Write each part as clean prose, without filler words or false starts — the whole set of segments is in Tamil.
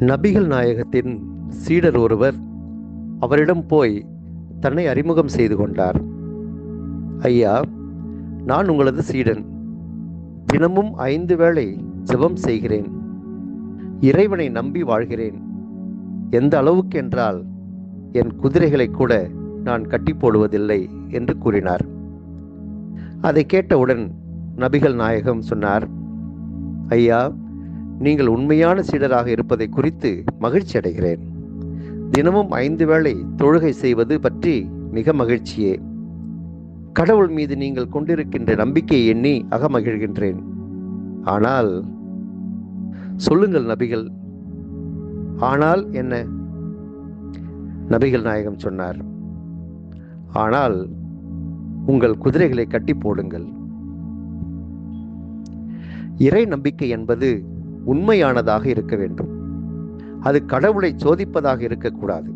நபிகள் நாயகத்தின் சீடர் ஒருவர் அவரிடம் போய் தன்னை அறிமுகம் செய்து கொண்டார். ஐயா, நான் உங்களது சீடன். தினமும் 5 வேளை ஜெபம் செய்கிறேன். இறைவனை நம்பி வாழ்கிறேன். எந்த அளவுக்கு என்றால் என் குதிரைகளை கூட நான் கட்டி போடுவதில்லை என்று கூறினார். அதை கேட்டவுடன் நபிகள் நாயகம் சொன்னார், ஐயா, நீங்கள் உண்மையான சீடராக இருப்பதை குறித்து மகிழ்ச்சி அடைகிறேன். தினமும் 5 வேளை தொழுகை செய்வது பற்றி மிக மகிழ்ச்சியே. கடவுள் மீது நீங்கள் கொண்டிருக்கின்ற நம்பிக்கையை எண்ணி அகமகிழ்கின்றேன். ஆனால் சொல்லுங்கள் நபிகள், ஆனால் என்ன? நபிகள் நாயகம் சொன்னார், ஆனால் உங்கள் குதிரைகளை கட்டி போடுங்கள். இறை நம்பிக்கை என்பது உண்மையானதாக இருக்க வேண்டும். அது கடவுளை சோதிப்பதாக இருக்கக்கூடாது.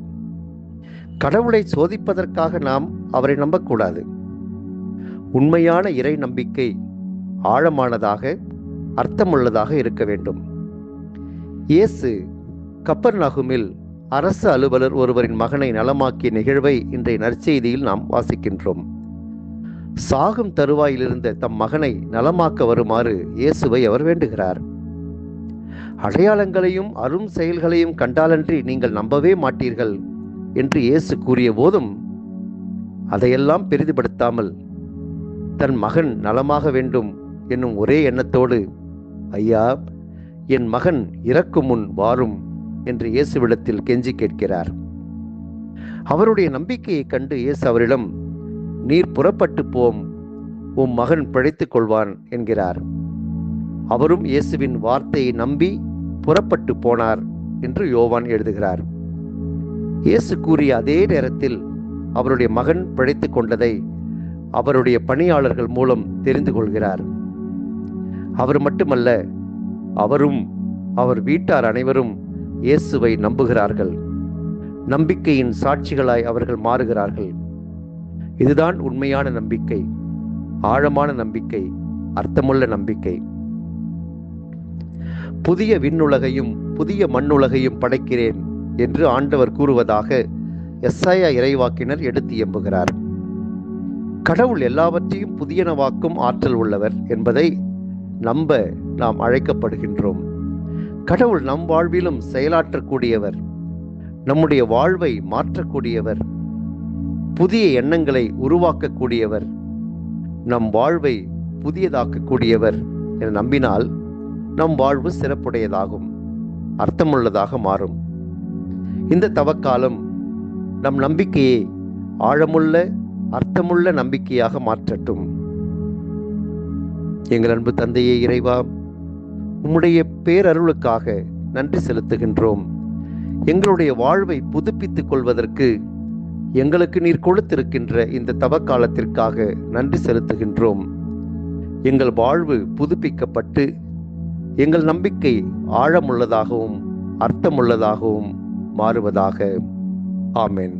கடவுளை சோதிப்பதற்காக நாம் அவரை நம்பக்கூடாது. உண்மையான இறை நம்பிக்கை ஆழமானதாக, அர்த்தமுள்ளதாக இருக்க வேண்டும். இயேசு கப்பர்நகூமில் அரசு அலுவலர் ஒருவரின் மகனை நலமாக்கிய நிகழ்வை இன்றைய நற்செய்தியில் நாம் வாசிக்கின்றோம். சாகும் தருவாயில் இருந்த தம் மகனை நலமாக்க வருமாறு இயேசுவை அவர் வேண்டுகிறார். அடையாளங்களையும் அரும் செயல்களையும் கண்டாலன்றி நீங்கள் நம்பவே மாட்டீர்கள் என்று இயேசு கூறிய போதும் அதையெல்லாம் பெரிதுபடுத்தாமல் தன் மகன் நலமாக வேண்டும் என்னும் ஒரே எண்ணத்தோடு, ஐயா, என் மகன் இறக்கும் முன் வாரும் என்று இயேசுவிடத்தில் கெஞ்சி கேட்கிறார். அவருடைய நம்பிக்கையை கண்டு இயேசு அவரிடம், நீர் புறப்பட்டு போம், உம் மகன் பிழைத்துக் கொள்வான் என்கிறார். அவரும் இயேசுவின் வார்த்தையை நம்பி புறப்பட்டு போனார் என்று யோவான் எழுதுகிறார். இயேசு கூறிய அதே நேரத்தில் அவருடைய மகன் பிழைத்துக் கொண்டதை அவருடைய பணியாளர்கள் மூலம் தெரிந்து கொள்கிறார். அவர் மட்டுமல்ல, அவரும் அவர் வீட்டார் அனைவரும் இயேசுவை நம்புகிறார்கள். நம்பிக்கையின் சாட்சிகளாய் அவர்கள் மாறுகிறார்கள். இதுதான் உண்மையான நம்பிக்கை, ஆழமான நம்பிக்கை, அர்த்தமுள்ள நம்பிக்கை. புதிய விண்ணுலகையும் புதிய மண்ணுலகையும் படைக்கிறேன் என்று ஆண்டவர் கூறுவதாக எசாயா இறைவாக்கினர் எடுத்து எம்புகிறார். கடவுள் எல்லாவற்றையும் புதியனவாக்கும் ஆற்றல் உள்ளவர் என்பதை நம்ப நாம் அழைக்கப்படுகின்றோம். கடவுள் நம் வாழ்விலும் செயலாற்றக்கூடியவர், நம்முடைய வாழ்வை மாற்றக்கூடியவர், புதிய எண்ணங்களை உருவாக்கக்கூடியவர், நம் வாழ்வை புதியதாக்கக்கூடியவர் என நம்பினால் நம் வாழ்வு சிறப்புடையதாகும், அர்த்தமுள்ளதாக மாறும். இந்த தவக்காலம் நம் நம்பிக்கையை ஆழமுள்ள, அர்த்தமுள்ள நம்பிக்கையாக மாற்றட்டும். எங்கள் அன்பு தந்தையே இறைவா, உம்முடைய பேரருளுக்காக நன்றி செலுத்துகின்றோம். எங்களுடைய வாழ்வை புதுப்பித்துக் கொள்வதற்கு எங்களுக்கு நீர் கொடுத்திருக்கின்ற இந்த தவக்காலத்திற்காக நன்றி செலுத்துகின்றோம். எங்கள் வாழ்வு புதுப்பிக்கப்பட்டு எங்கள் நம்பிக்கை ஆழமுள்ளதாகவும் அர்த்தமுள்ளதாகவும் மாறுவதாக. ஆமென்.